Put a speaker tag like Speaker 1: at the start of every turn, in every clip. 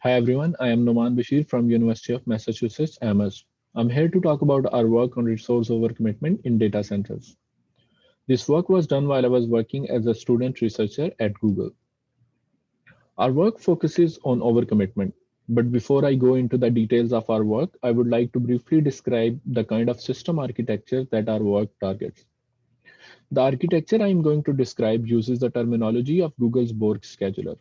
Speaker 1: Hi everyone, I am Noman Bashir from University of Massachusetts, Amherst. I'm here to talk about our work on resource overcommitment in data centers. This work was done while I was working as a student researcher at Google. Our work focuses on overcommitment, but before I go into the details of our work, I would like to briefly describe the kind of system architecture that our work targets. The architecture I am going to describe uses the terminology of Google's Borg scheduler.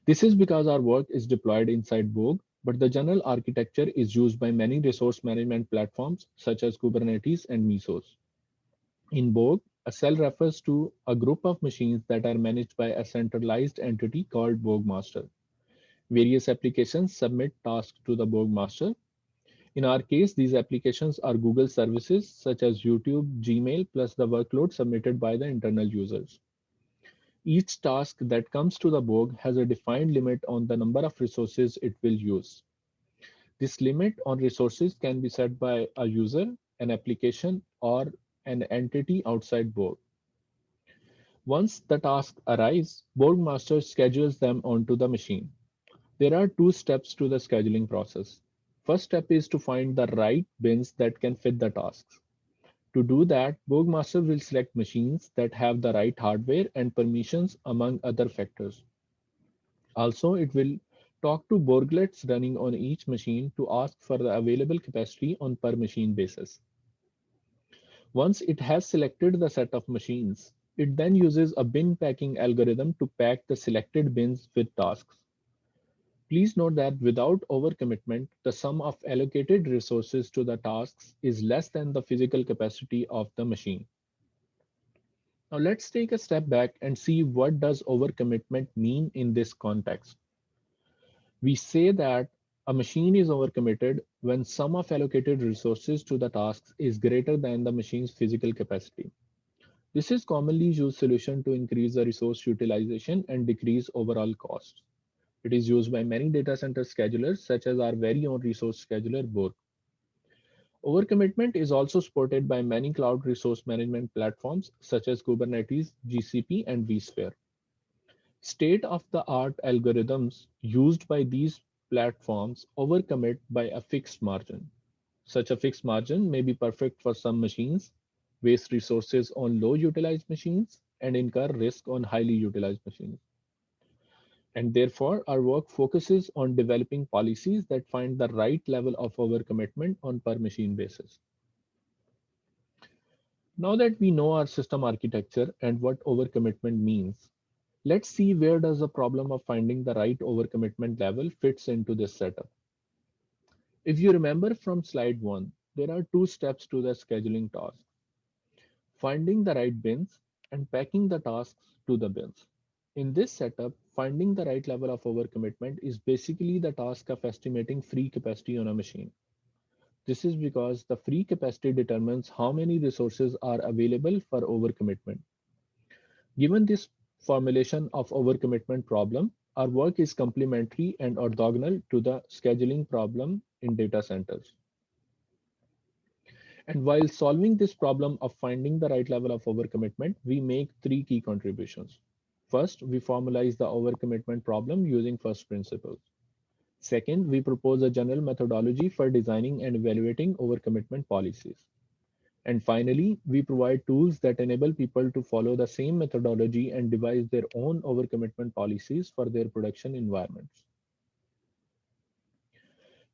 Speaker 1: This is because our work is deployed inside Borg, but the general architecture is used by many resource management platforms such as Kubernetes and Mesos. In Borg, a cell refers to a group of machines that are managed by a centralized entity called Borg master. Various applications submit tasks to the Borg master. In our case, these applications are Google services such as YouTube, Gmail, plus the workload submitted by the internal users. Each task that comes to the Borg has a defined limit on the number of resources it will use. This limit on resources can be set by a user, an application, or an entity outside Borg. Once the task arrives, Borg master schedules them onto the machine. There are two steps to the scheduling process. First step is to find the right bins that can fit the tasks. To do that, Borg master will select machines that have the right hardware and permissions among other factors. Also, it will talk to Borglets running on each machine to ask for the available capacity on per machine basis. Once it has selected the set of machines, it then uses a bin packing algorithm to pack the selected bins with tasks. Please note that without overcommitment, the sum of allocated resources to the tasks is less than the physical capacity of the machine. Now let's take a step back and see what does overcommitment mean in this context. We say that a machine is overcommitted when sum of allocated resources to the tasks is greater than the machine's physical capacity. This is commonly used solution to increase the resource utilization and decrease overall costs. It is used by many data center schedulers such as our very own resource scheduler Borg. Overcommitment is also supported by many cloud resource management platforms such as Kubernetes, GCP, and vSphere. State-of-the-art algorithms used by these platforms overcommit by a fixed margin. Such a fixed margin may be perfect for some machines, waste resources on low utilized machines, and incur risk on highly utilized machines. And therefore, our work focuses on developing policies that find the right level of overcommitment on per machine basis. Now that we know our system architecture and what overcommitment means, let's see where does the problem of finding the right overcommitment level fits into this setup. If you remember from slide 1, there are two steps to the scheduling task: finding the right bins and packing the tasks to the bins. In this setup, finding the right level of overcommitment is basically the task of estimating free capacity on a machine. This is because the free capacity determines how many resources are available for overcommitment. Given this formulation of overcommitment problem, our work is complementary and orthogonal to the scheduling problem in data centers. And while solving this problem of finding the right level of overcommitment, we make three key contributions. First, we formalize the overcommitment problem using first principles. Second, we propose a general methodology for designing and evaluating overcommitment policies. And finally, we provide tools that enable people to follow the same methodology and devise their own overcommitment policies for their production environments.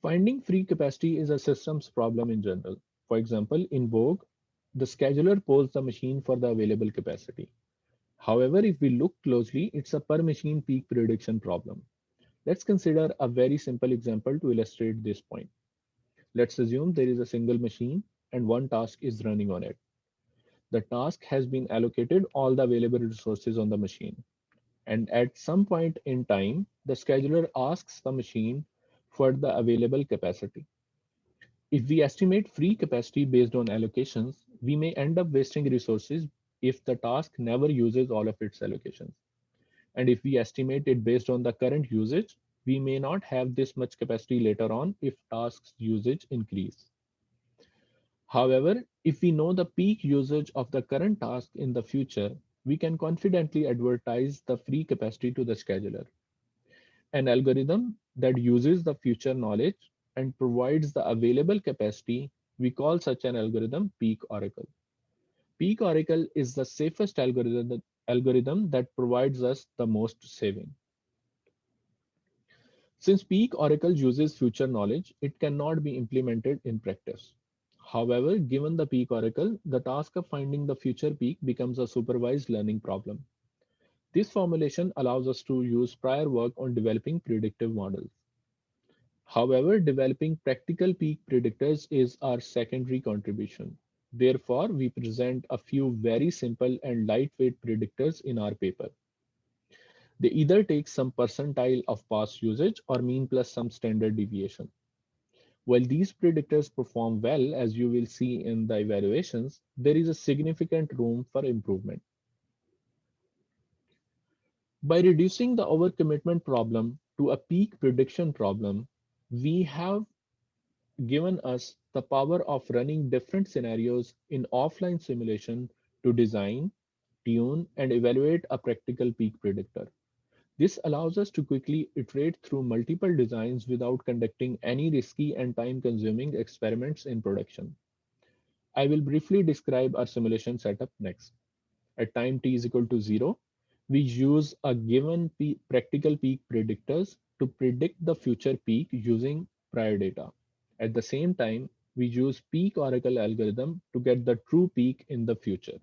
Speaker 1: Finding free capacity is a systems problem in general. For example, in Borg, the scheduler polls the machine for the available capacity. However, if we look closely, it's a per machine peak prediction problem. Let's consider a very simple example to illustrate this point. Let's assume there is a single machine and one task is running on it. The task has been allocated all the available resources on the machine. And at some point in time, the scheduler asks the machine for the available capacity. If we estimate free capacity based on allocations, we may end up wasting resources if the task never uses all of its allocations. And if we estimate it based on the current usage, we may not have this much capacity later on if tasks usage increase. However, if we know the peak usage of the current task in the future, we can confidently advertise the free capacity to the scheduler. An algorithm that uses the future knowledge and provides the available capacity, we call such an algorithm peak oracle. Peak oracle is the safest algorithm that provides us the most saving. Since peak oracle uses future knowledge, it cannot be implemented in practice. However, given the peak oracle, the task of finding the future peak becomes a supervised learning problem. This formulation allows us to use prior work on developing predictive models. However, developing practical peak predictors is our secondary contribution. Therefore, we present a few very simple and lightweight predictors in our paper. They either take some percentile of past usage or mean plus some standard deviation. While these predictors perform well, as you will see in the evaluations, there is a significant room for improvement. By reducing the overcommitment problem to a peak prediction problem, we have given us the power of running different scenarios in offline simulation to design, tune, and evaluate a practical peak predictor. This allows us to quickly iterate through multiple designs without conducting any risky and time-consuming experiments in production. I will briefly describe our simulation setup next. At time t is equal to 0, we use a given practical peak predictors to predict the future peak using prior data. At the same time, we use peak oracle algorithm to get the true peak in the future.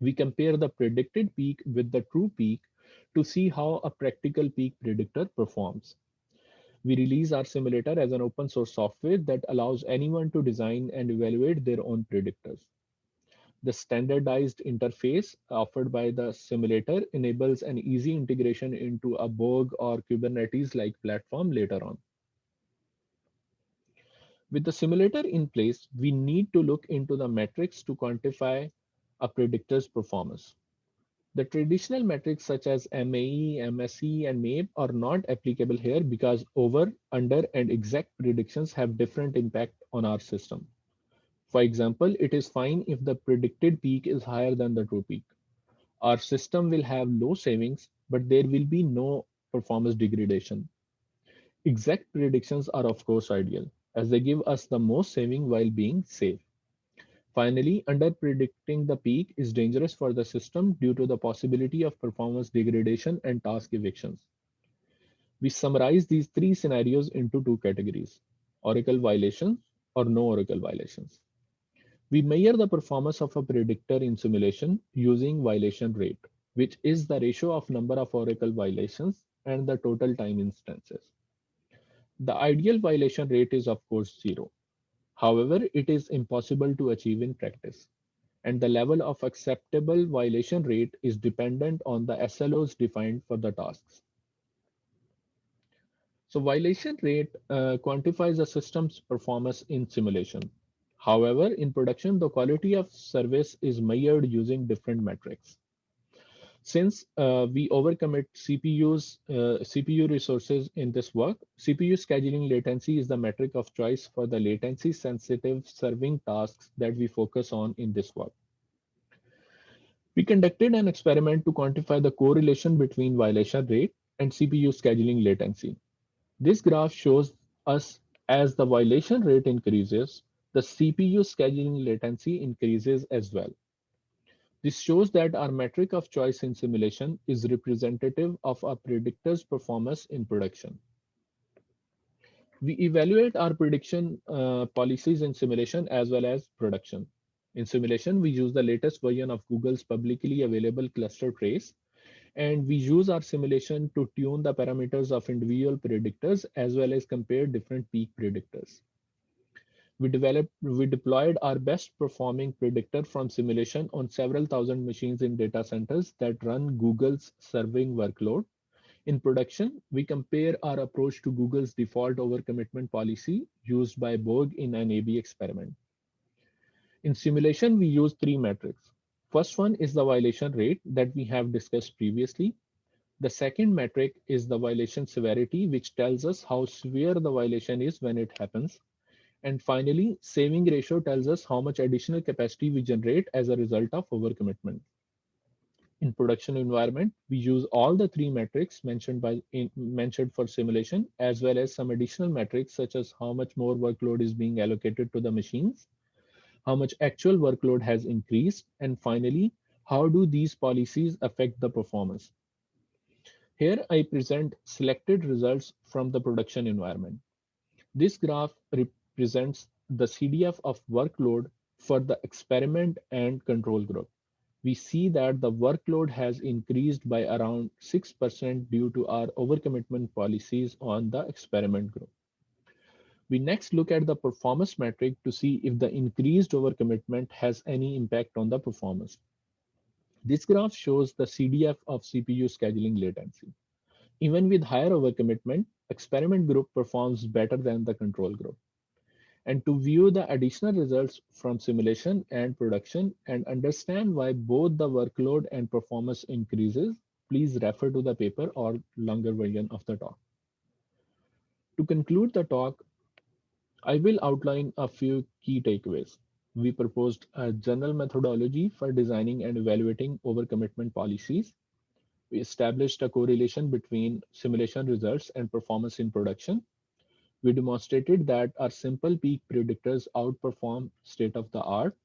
Speaker 1: We compare the predicted peak with the true peak to see how a practical peak predictor performs. We release our simulator as an open source software that allows anyone to design and evaluate their own predictors. The standardized interface offered by the simulator enables an easy integration into a Borg or Kubernetes-like platform later on. With the simulator in place, we need to look into the metrics to quantify a predictor's performance. The traditional metrics such as MAE, MSE, and MAPE are not applicable here because over, under, and exact predictions have different impact on our system. For example, it is fine if the predicted peak is higher than the true peak. Our system will have low savings, but there will be no performance degradation. Exact predictions are of course ideal, as they give us the most saving while being safe. Finally, under predicting the peak is dangerous for the system due to the possibility of performance degradation and task evictions. We summarize these three scenarios into two categories: Oracle violations or no Oracle violations. We measure the performance of a predictor in simulation using violation rate, which is the ratio of number of Oracle violations and the total time instances. The ideal violation rate is of course zero. However, it is impossible to achieve in practice, and the level of acceptable violation rate is dependent on the SLOs defined for the tasks. So violation rate quantifies a system's performance in simulation. However, in production, the quality of service is measured using different metrics. Since we overcommit CPU resources in this work, CPU scheduling latency is the metric of choice for the latency sensitive serving tasks that we focus on in this work. We conducted an experiment to quantify the correlation between violation rate and CPU scheduling latency. This graph shows us as the violation rate increases, the CPU scheduling latency increases as well. This shows that our metric of choice in simulation is representative of our predictor's performance in production. We evaluate our prediction policies in simulation as well as production. In simulation, we use the latest version of Google's publicly available cluster trace, and we use our simulation to tune the parameters of individual predictors as well as compare different peak predictors. We deployed our best performing predictor from simulation on several thousand machines in data centers that run Google's serving workload. In production, we compare our approach to Google's default overcommitment policy used by Borg in an A/B experiment. In simulation, we use three metrics. First one is the violation rate that we have discussed previously. The second metric is the violation severity, which tells us how severe the violation is when it happens. And finally, saving ratio tells us how much additional capacity we generate as a result of overcommitment. In production environment, we use all the three metrics mentioned for simulation, as well as some additional metrics such as how much more workload is being allocated to the machines, how much actual workload has increased, and finally, how do these policies affect the performance. Here I present selected results from the production environment. This graph represents the CDF of workload for the experiment and control group. We see that the workload has increased by around 6% due to our overcommitment policies on the experiment group. We next look at the performance metric to see if the increased overcommitment has any impact on the performance. This graph shows the CDF of CPU scheduling latency. Even with higher overcommitment, experiment group performs better than the control group. And to view the additional results from simulation and production and understand why both the workload and performance increases, please refer to the paper or longer version of the talk. To conclude the talk, I will outline a few key takeaways. We proposed a general methodology for designing and evaluating overcommitment policies. We established a correlation between simulation results and performance in production. We demonstrated that our simple peak predictors outperform state of the art.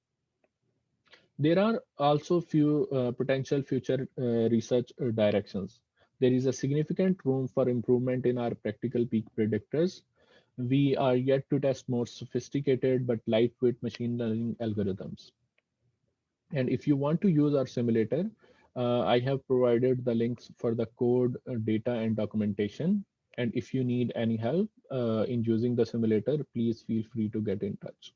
Speaker 1: There are also few potential future research directions. There is a significant room for improvement in our practical peak predictors. We are yet to test more sophisticated but lightweight machine learning algorithms. And if you want to use our simulator, I have provided the links for the code, data, and documentation. And if you need any help in using the simulator, please feel free to get in touch.